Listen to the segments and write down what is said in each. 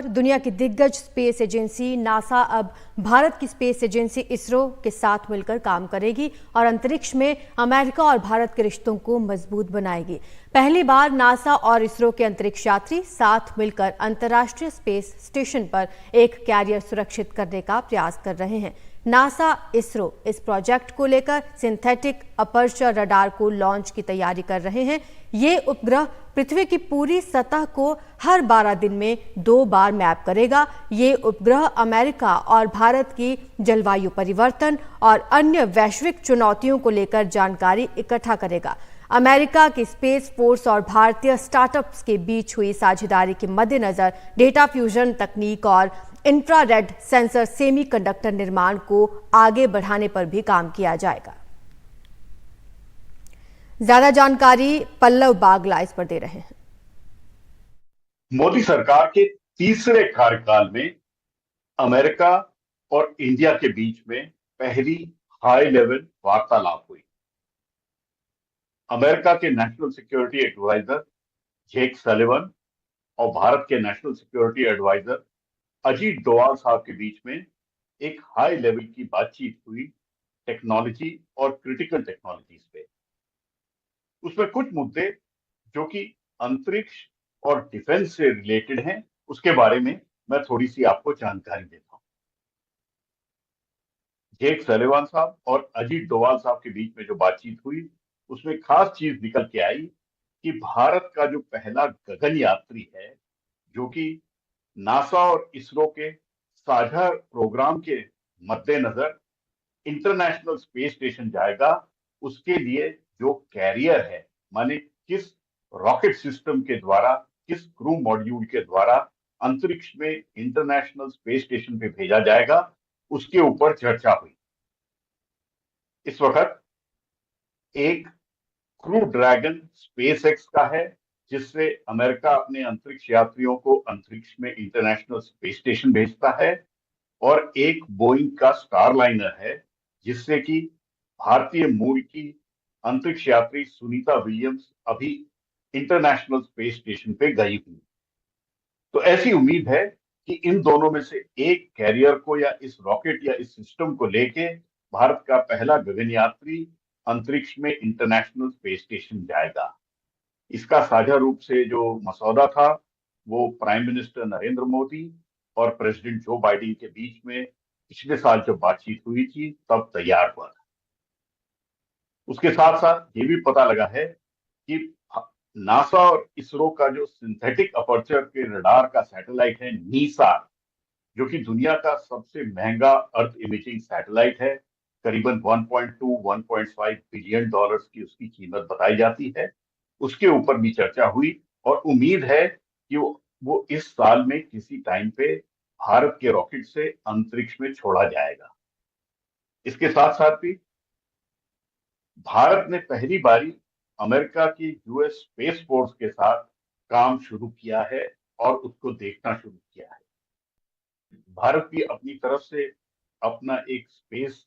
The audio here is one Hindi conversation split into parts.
दुनिया की दिग्गज स्पेस एजेंसी नासा अब भारत की स्पेस एजेंसी इसरो के साथ मिलकर काम करेगी और अंतरिक्ष में अमेरिका और भारत के रिश्तों को मजबूत बनाएगी। पहली बार नासा और इसरो के अंतरिक्ष यात्री साथ मिलकर अंतर्राष्ट्रीय स्पेस स्टेशन पर एक कैरियर सुरक्षित करने का प्रयास कर रहे हैं। नासा इसरो इस प्रोजेक्ट को लेकर सिंथेटिक अपर्चर रडार को लॉन्च की तैयारी कर रहे हैं। ये उपग्रह पृथ्वी की पूरी सतह को हर 12 दिन में 2 बार मैप करेगा। ये उपग्रह अमेरिका और भारत की जलवायु परिवर्तन और अन्य वैश्विक चुनौतियों को लेकर जानकारी इकट्ठा करेगा। अमेरिका की स्पेस फोर्स और भारतीय स्टार्टअप्स के बीच हुई साझेदारी के मद्देनजर डेटा फ्यूजन तकनीक और इंफ्रारेड सेंसर सेमीकंडक्टर निर्माण को आगे बढ़ाने पर भी काम किया जाएगा। ज्यादा जानकारी पल्लव बागला इस पर दे रहे हैं। मोदी सरकार के तीसरे कार्यकाल में अमेरिका और इंडिया के बीच में पहली हाई लेवल वार्तालाप हुई। अमेरिका के national security adviser Jake Sullivan और भारत के national security adviser Ajit Doval sahab के बीच में एक हाई लेवल की बातचीत हुई टेक्नोलॉजी और क्रिटिकल टेक्नोलॉजीज पे। उसमें कुछ मुद्दे जो कि अंतरिक्ष और डिफेंस से रिलेटेड हैं, उसके बारे में मैं थोड़ी सी आपको जानकारी देता हूं। जेक सलिवान साहब और अजीत डोवाल साहब के बीच में जो बातचीत हुई, उसमें खास चीज निकल के आई कि भारत का जो पहला गगन यात्री है, जो कि नासा और इसरो के साझा प्रोग्राम के मद्देनजर इंटरनेशनल स्पेस स्टेशन जाएगा, उसके लिए जो कैरियर है, माने किस रॉकेट सिस्टम के द्वारा, किस क्रू मॉड्यूल के द्वारा अंतरिक्ष में इंटरनेशनल स्पेस स्टेशन पे भेजा जाएगा, उसके ऊपर चर्चा हुई। इस वक्त एक क्रू ड्रैगन स्पेसएक्स का है, जिससे अमेरिका अपने अंतरिक्ष यात्रियों को अंतरिक्ष में इंटरनेशनल स्पेस स्टेशन भेजता है, और एक बोइंग का स्टारलाइनर है, जिससे कि भारतीय मूल की अंतरिक्ष यात्री सुनीता विलियम्स अभी इंटरनेशनल स्पेस स्टेशन पे गई हुई। तो ऐसी उम्मीद है कि इन दोनों में से एक कैरियर को या इस रॉकेट या इस सिस्टम को लेके भारत का पहला गगन यात्री अंतरिक्ष में इंटरनेशनल स्पेस स्टेशन जाएगा। इसका साझा रूप से जो मसौदा था, वो प्राइम मिनिस्टर नरेंद्र मोदी और प्रेसिडेंट जो बाइडेन के बीच में पिछले साल जब बातचीत हुई थी, तब तैयार हुआ था। उसके साथ साथ ये भी पता लगा है कि नासा और इसरो का जो सिंथेटिक अपर्चर के रडार का सैटेलाइट है नीसार, जो कि दुनिया का सबसे महंगा अर्थ इमेजिंग सैटेलाइट है, करीबन 1.2-1.5 बिलियन डॉलर्स की उसकी कीमत बताई जाती है, उसके ऊपर भी चर्चा हुई। और उम्मीद है कि वो इस साल में किसी टाइम पे भारत के रॉकेट से अंतरिक्ष में छोड़ा जाएगा। इसके साथ साथ भी भारत ने पहली बारी अमेरिका की यूएस स्पेस फोर्स के साथ काम शुरू किया है और उसको देखना शुरू किया है। भारत भी अपनी तरफ से अपना एक स्पेस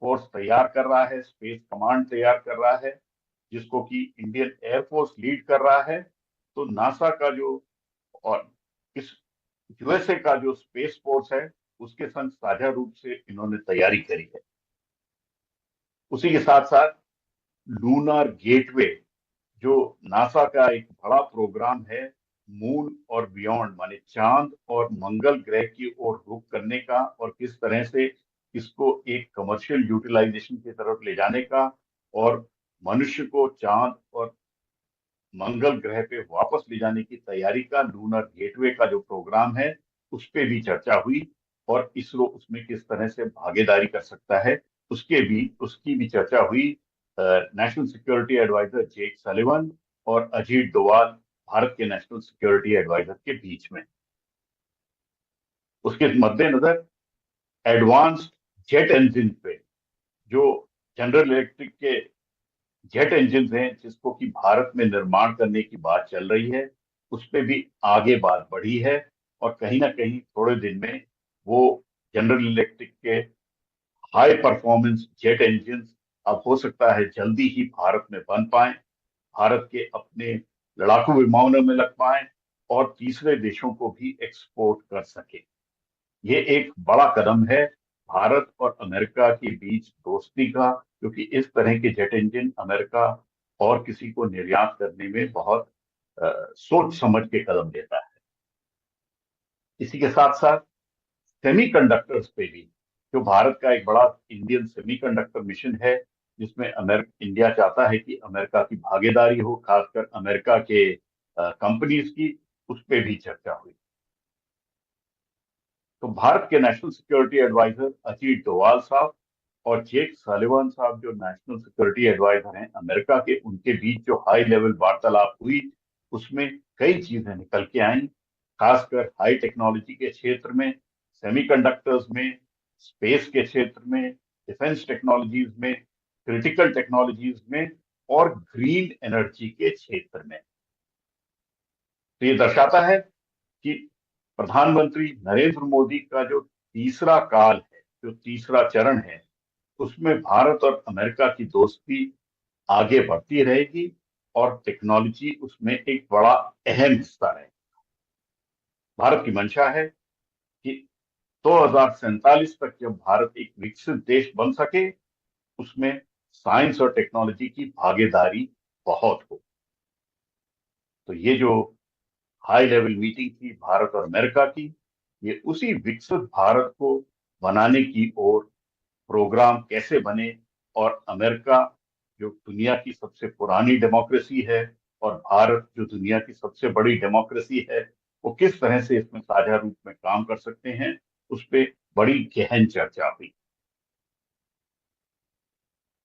फोर्स तैयार कर रहा है, स्पेस कमांड तैयार कर रहा है, जिसको कि इंडियन एयरफोर्स लीड कर रहा है। तो नासा का जो और इस यूएसए का जो स्पेस फोर्स है, उसके संग साझा रूप से इन्होंने तैयारी करी है। उसी के साथ साथ लूनार गेटवे, जो नासा का एक बड़ा प्रोग्राम है, मून और बियॉन्ड, माने चांद और मंगल ग्रह की ओर रुख करने का और किस तरह से इसको एक कमर्शियल यूटिलाइजेशन की तरफ ले जाने का और मनुष्य को चांद और मंगल ग्रह पे वापस ले जाने की तैयारी का लूनर गेटवे का जो प्रोग्राम है, उस पर भी चर्चा हुई। और इसरो उसमें किस तरह से भागीदारी कर सकता है, उसकी भी चर्चा हुई national security adviser Jake Sullivan और अजीत डोवाल, भारत के नेशनल सिक्योरिटी एडवाइजर के बीच में। उसके मद्देनजर एडवांस्ड जेट इंजन पे, जो जनरल इलेक्ट्रिक के जेट इंजन हैं, जिसको कि भारत में निर्माण करने की बात चल रही है, उस पर भी आगे बात बढ़ी है। और कहीं ना कहीं थोड़े दिन में वो जनरल इलेक्ट्रिक के हाई परफॉर्मेंस जेट इंजन अब हो सकता है जल्दी ही भारत में बन पाए, भारत के अपने लड़ाकू विमानों में लग पाए और तीसरे देशों को भी एक्सपोर्ट कर सके। ये एक बड़ा कदम है भारत और अमेरिका के बीच दोस्ती का, क्योंकि इस तरह के जेट इंजन अमेरिका और किसी को निर्यात करने में बहुत सोच समझ के कदम लेता है। इसी के साथ साथ सेमीकंडक्टर्स पे भी, जो भारत का एक बड़ा इंडियन सेमीकंडक्टर मिशन है, जिसमें इंडिया चाहता है कि अमेरिका की भागीदारी हो, खासकर अमेरिका के कंपनीज की, उस पे भी चर्चा हुई। तो भारत के national security adviser Ajit Doval sahab और जेक सलिवान साहब, जो नेशनल सिक्योरिटी एडवाइजर हैं अमेरिका के, उनके बीच जो हाई लेवल वार्तालाप हुई, उसमें कई चीजें निकल के आई, खासकर हाई टेक्नोलॉजी के क्षेत्र में, सेमीकंडक्टर्स में, स्पेस के क्षेत्र में, डिफेंस टेक्नोलॉजीज में, क्रिटिकल टेक्नोलॉजीज में और ग्रीन एनर्जी के क्षेत्र में। तो ये दर्शाता है कि प्रधानमंत्री नरेंद्र मोदी का जो तीसरा काल है, जो तीसरा चरण है, उसमें भारत और अमेरिका की दोस्ती आगे बढ़ती रहेगी और टेक्नोलॉजी उसमें एक बड़ा अहम हिस्सा है। भारत की मंशा है कि 2047 तक जब भारत एक विकसित देश बन सके, उसमें साइंस और टेक्नोलॉजी की भागीदारी बहुत हो। तो ये जो हाई लेवल मीटिंग थी भारत और अमेरिका की, ये उसी विकसित भारत को बनाने की ओर, प्रोग्राम कैसे बने और अमेरिका जो दुनिया की सबसे पुरानी डेमोक्रेसी है और भारत जो दुनिया की सबसे बड़ी डेमोक्रेसी है, वो किस तरह से इसमें साझा रूप में काम कर सकते हैं, उस पर बड़ी गहन चर्चा हुई।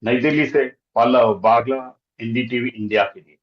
नई दिल्ली से पल्लव बागला, एनडीटीवी इंडिया के लिए।